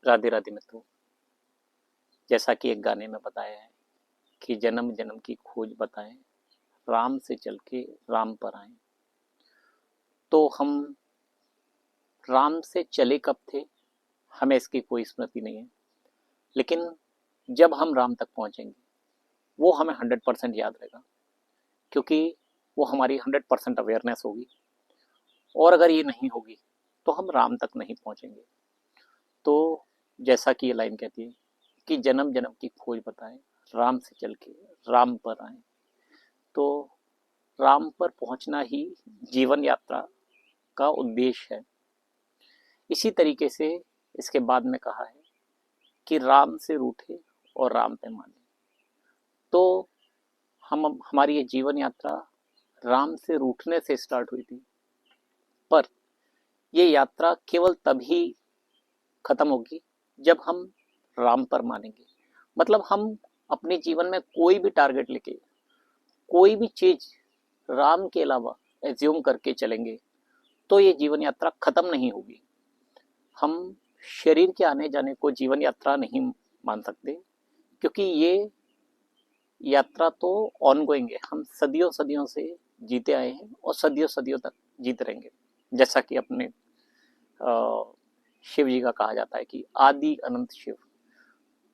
राधे राधे मित्रों। जैसा कि एक गाने में बताया है कि जन्म जन्म की खोज बताएं, राम से चल के राम पर आए। तो हम राम से चले कब थे हमें इसकी कोई स्मृति नहीं है, लेकिन जब हम राम तक पहुंचेंगे वो हमें 100% याद रहेगा, क्योंकि वो हमारी 100% अवेयरनेस होगी। और अगर ये नहीं होगी तो हम राम तक नहीं पहुंचेंगे। तो जैसा कि ये लाइन कहती है कि जन्म जन्म की खोज बताएं, राम से चल के राम पर आए। तो राम पर पहुंचना ही जीवन यात्रा का उद्देश्य है। इसी तरीके से इसके बाद में कहा है कि राम से रूठे और राम पे माने। तो हमारी ये जीवन यात्रा राम से रूठने से स्टार्ट हुई थी, पर ये यात्रा केवल तभी खत्म होगी जब हम राम पर मानेंगे। मतलब हम अपने जीवन में कोई भी टारगेट लेके, कोई भी चीज राम के अलावा एज्यूम करके चलेंगे तो ये जीवन यात्रा खत्म नहीं होगी। हम शरीर के आने जाने को जीवन यात्रा नहीं मान सकते, क्योंकि ये यात्रा तो ऑनगोइंग है। हम सदियों सदियों से जीते आए हैं और सदियों सदियों तक जीते रहेंगे। जैसा कि अपने शिव जी का कहा जाता है कि आदि अनंत शिव।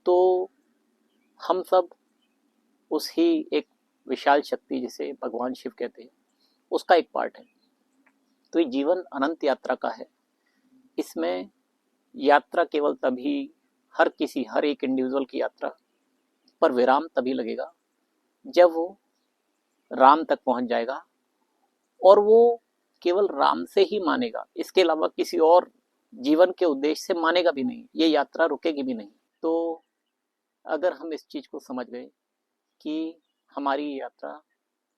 तो हम सब उस ही एक विशाल शक्ति जिसे भगवान शिव कहते हैं उसका एक पार्ट है। तो ये जीवन अनंत यात्रा का है। इसमें यात्रा केवल तभी, हर एक इंडिविजुअल की यात्रा पर विराम तभी लगेगा जब वो राम तक पहुंच जाएगा, और वो केवल राम से ही मानेगा, इसके अलावा किसी और जीवन के उद्देश्य से मानेगा भी नहीं। ये यात्रा रुकेगी भी नहीं। तो अगर हम इस चीज को समझ गए कि हमारी यात्रा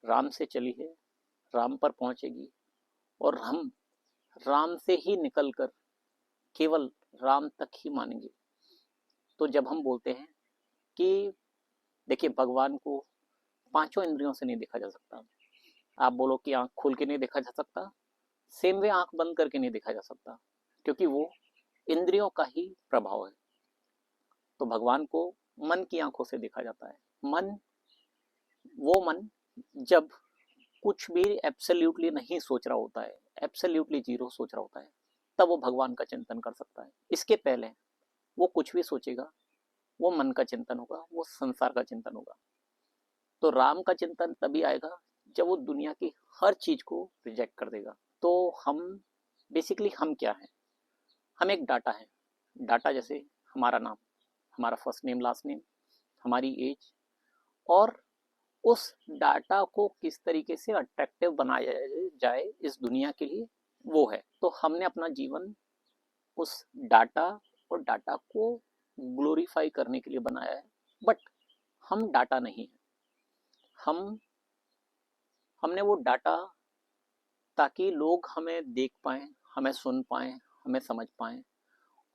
राम से चली है, राम पर पहुंचेगी, और हम राम से ही निकलकर केवल राम तक ही मानेंगे। तो जब हम बोलते हैं कि देखिए, भगवान को पांचों इंद्रियों से नहीं देखा जा सकता। आप बोलो कि आंख खोल के नहीं देखा जा सकता, सेम वे आंख बंद करके नहीं देखा जा सकता, क्योंकि वो इंद्रियों का ही प्रभाव है। तो भगवान को मन की आंखों से देखा जाता है। मन जब कुछ भी एब्सोल्युटली नहीं सोच रहा होता है, एब्सोल्युटली जीरो सोच रहा होता है, तब वो भगवान का चिंतन कर सकता है। इसके पहले वो कुछ भी सोचेगा, वो मन का चिंतन होगा, वो संसार का चिंतन होगा। तो राम का चिंतन तभी आएगा जब वो दुनिया की हर चीज को रिजेक्ट कर देगा। तो हम बेसिकली हम क्या है? हम एक डाटा है। डाटा जैसे हमारा नाम, हमारा फर्स्ट नेम लास्ट नेम, हमारी एज, और उस डाटा को किस तरीके से अट्रैक्टिव बनाया जाए इस दुनिया के लिए, वो है। तो हमने अपना जीवन उस डाटा और डाटा को ग्लोरीफाई करने के लिए बनाया है। बट हम डाटा नहीं है। हमने वो डाटा ताकि लोग हमें देख पाएं, हमें सुन पाएं, हमें समझ पाएं,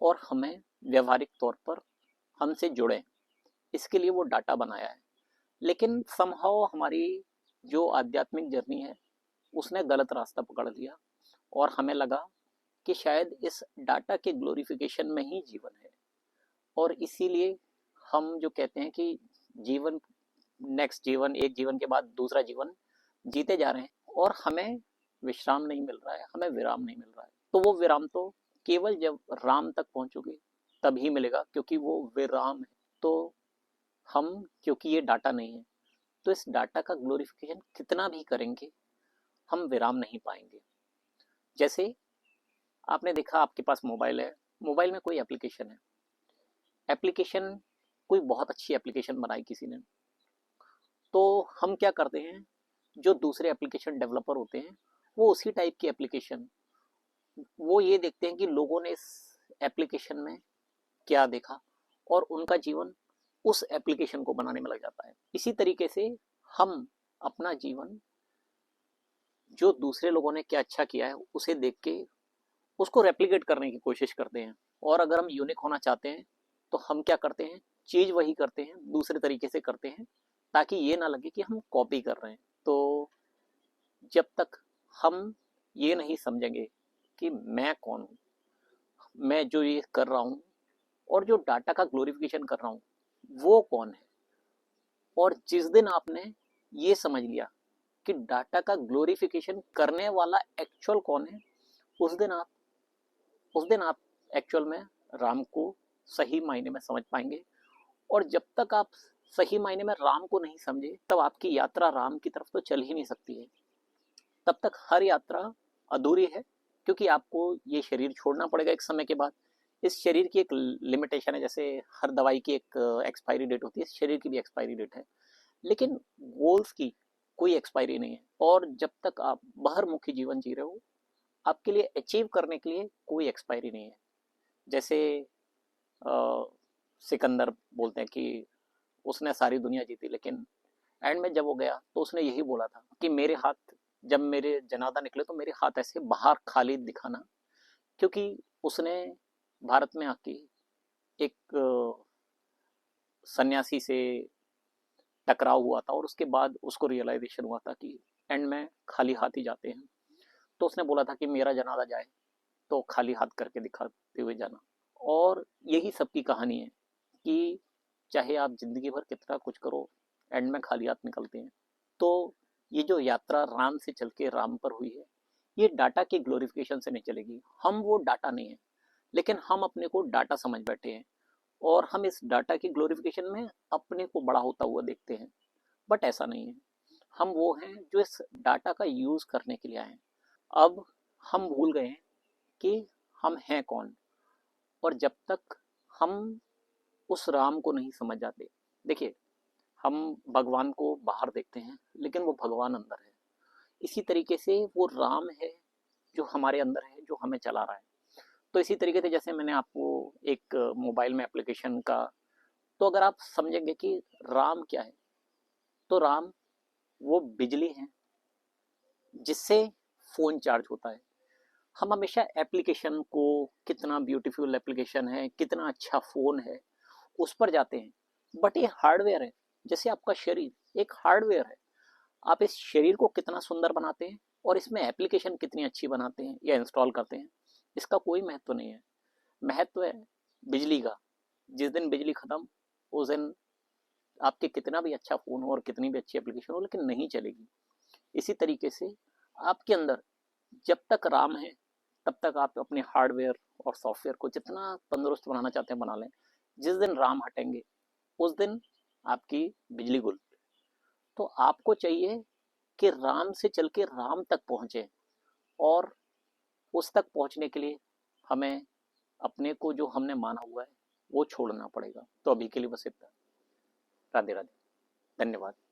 और हमें व्यवहारिक तौर पर हमसे जुड़े, इसके लिए वो डाटा बनाया है। लेकिन समहाउ हमारी जो आध्यात्मिक जर्नी है उसने गलत रास्ता पकड़ लिया, और हमें लगा कि शायद इस डाटा के ग्लोरिफिकेशन में ही जीवन है। और इसीलिए हम जो कहते हैं कि जीवन, नेक्स्ट जीवन, एक जीवन के बाद दूसरा जीवन जीते जा रहे हैं, और हमें विश्राम नहीं मिल रहा है, हमें विराम नहीं मिल रहा है। तो वो विराम तो केवल जब राम तक पहुंचोगे तभी मिलेगा, क्योंकि वो विराम है। तो हम, क्योंकि ये डाटा नहीं है, तो इस डाटा का ग्लोरिफिकेशन कितना भी करेंगे हम विराम नहीं पाएंगे। जैसे आपने देखा, आपके पास मोबाइल है, मोबाइल में कोई एप्लीकेशन है, एप्लीकेशन कोई बहुत अच्छी एप्लीकेशन बनाई किसी ने, तो हम क्या करते हैं, जो दूसरे एप्लीकेशन डेवलपर होते हैं वो उसी टाइप की एप्लीकेशन, वो ये देखते हैं कि लोगों ने इस एप्लीकेशन में क्या देखा, और उनका जीवन उस एप्लीकेशन को बनाने में लग जाता है। इसी तरीके से हम अपना जीवन, जो दूसरे लोगों ने क्या अच्छा किया है उसे देख के उसको रेप्लिकेट करने की कोशिश करते हैं। और अगर हम यूनिक होना चाहते हैं तो हम क्या करते हैं, चीज वही करते हैं, दूसरे तरीके से करते हैं, ताकि ये ना लगे कि हम कॉपी कर रहे हैं। तो जब तक हम ये नहीं समझेंगे कि मैं कौन हूँ, मैं जो ये कर रहा हूँ और जो डाटा का ग्लोरिफिकेशन कर रहा हूँ वो कौन है। और जिस दिन आपने ये समझ लिया कि डाटा का ग्लोरिफिकेशन करने वाला एक्चुअल कौन है, उस दिन आप एक्चुअल में राम को सही मायने में समझ पाएंगे। और जब तक आप सही मायने में राम को नहीं समझे, तब आपकी यात्रा राम की तरफ तो चल ही नहीं सकती है। तब तक हर यात्रा अधूरी है, क्योंकि आपको ये शरीर छोड़ना पड़ेगा एक समय के बाद। इस शरीर की एक लिमिटेशन है, जैसे हर दवाई की एक एक्सपायरी डेट होती है, इस शरीर की भी एक्सपायरी डेट है। लेकिन गोल्स की कोई एक्सपायरी नहीं है। और जब तक आप बाहरमुखी जीवन जी रहे हो, आपके लिए अचीव करने के लिए कोई एक्सपायरी नहीं है। जैसे सिकंदर बोलते हैं कि उसने सारी दुनिया जीती, लेकिन एंड में जब वो गया तो उसने यही बोला था कि मेरे हाथ, जब मेरे जनादा निकले तो मेरे हाथ ऐसे बाहर खाली दिखाना। क्योंकि उसने भारत में आके एक सन्यासी से टकराव हुआ था, और उसके बाद उसको रियलाइजेशन हुआ था कि एंड में खाली हाथ ही जाते हैं। तो उसने बोला था कि मेरा जनाजा जाए तो खाली हाथ करके दिखाते हुए जाना। और यही सबकी कहानी है कि चाहे आप जिंदगी भर कितना कुछ करो, एंड में खाली हाथ निकलते हैं। तो ये जो यात्रा राम से चल के राम पर हुई है, ये डाटा के ग्लोरिफिकेशन से नहीं चलेगी। हम वो डाटा नहीं है, लेकिन हम अपने को डाटा समझ बैठे हैं, और हम इस डाटा की ग्लोरिफिकेशन में अपने को बड़ा होता हुआ देखते हैं। बट ऐसा नहीं है। हम वो हैं जो इस डाटा का यूज करने के लिए आए हैं। अब हम भूल गए हैं कि हम हैं कौन। और जब तक हम उस राम को नहीं समझ जाते, देखिए, हम भगवान को बाहर देखते हैं, लेकिन वो भगवान अंदर है। इसी तरीके से वो राम है जो हमारे अंदर है, जो हमें चला रहा है। तो इसी तरीके से जैसे मैंने आपको एक मोबाइल में एप्लीकेशन का, तो अगर आप समझेंगे कि राम क्या है, तो राम वो बिजली है जिससे फोन चार्ज होता है। हम हमेशा एप्लीकेशन को, कितना ब्यूटीफुल एप्लीकेशन है, कितना अच्छा फोन है, उस पर जाते हैं। बट ये हार्डवेयर है। जैसे आपका शरीर एक हार्डवेयर है। आप इस शरीर को कितना सुंदर बनाते हैं और इसमें एप्लीकेशन कितनी अच्छी बनाते हैं या इंस्टॉल करते हैं, इसका कोई महत्व नहीं है। महत्व है बिजली का। जिस दिन बिजली खत्म, उस दिन आपके कितना भी अच्छा फोन हो और कितनी भी अच्छी एप्लीकेशन हो, लेकिन नहीं चलेगी। इसी तरीके से आपके अंदर जब तक राम है, तब तक आप अपने हार्डवेयर और सॉफ्टवेयर को जितना तंदुरुस्त बनाना चाहते हैं बना लें। जिस दिन राम हटेंगे, उस दिन आपकी बिजली गुल। तो आपको चाहिए कि राम से चल के राम तक पहुंचे, और उस तक पहुंचने के लिए हमें अपने को जो हमने माना हुआ है वो छोड़ना पड़ेगा। तो अभी के लिए बस इतना। राधे राधे। धन्यवाद।